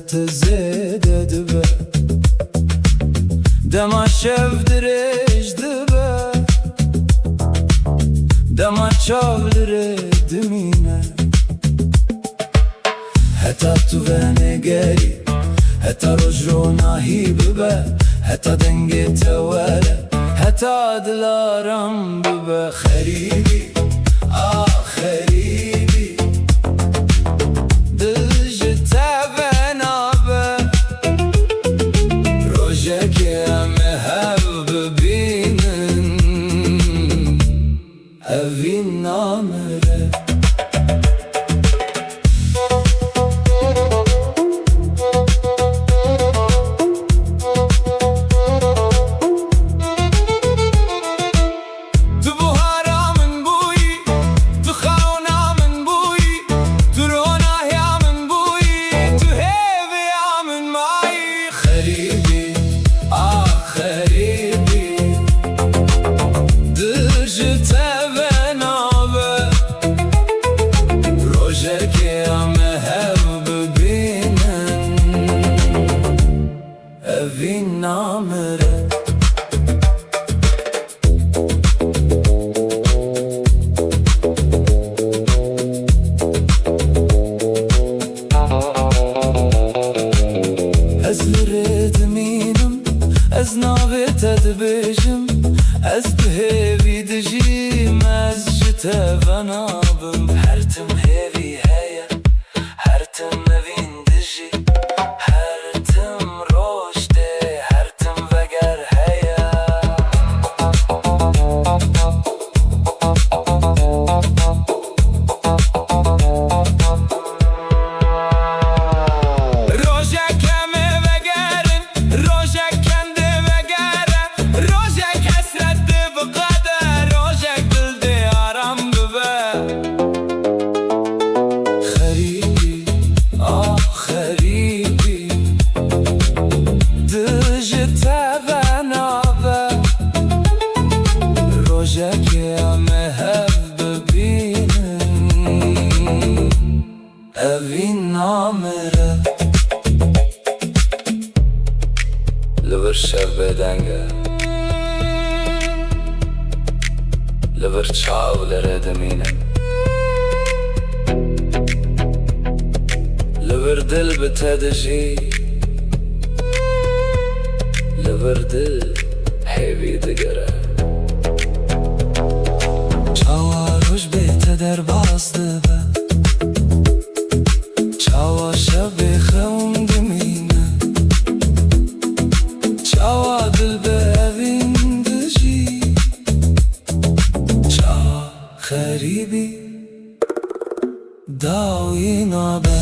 تزيد دبه دما شف درج دبه دما چاو درد مینه حتی تو ونگری حتی رجو ناهی ببه حتی دنگ توله حتی دلارم ببه خریبی خریبی دل جتا بنابه روژه که همه هف ببینن هفین نامره Evin namere Ez lired minim Ez navet edbejim Ez behevi dijim Ez jite venabim Her tim hevi heye Her tim evin diji Her tim roşte Her tim veger heye Rojek keme vegerin Rojek kendi vegere Rojek hasretti bu kader Rojek dilde aram bibe Kharibi kharibi Dijita benabe Rojek yame hev bebinin Evin namere Liver şevbe denge Liver çavlere deminem Liver dil bitedji Liver dil hevi digere Çava roj bete derbaz dibe Çava şevbe xevm demine Çava dil be evin diji Çava kharibi Dawi nabe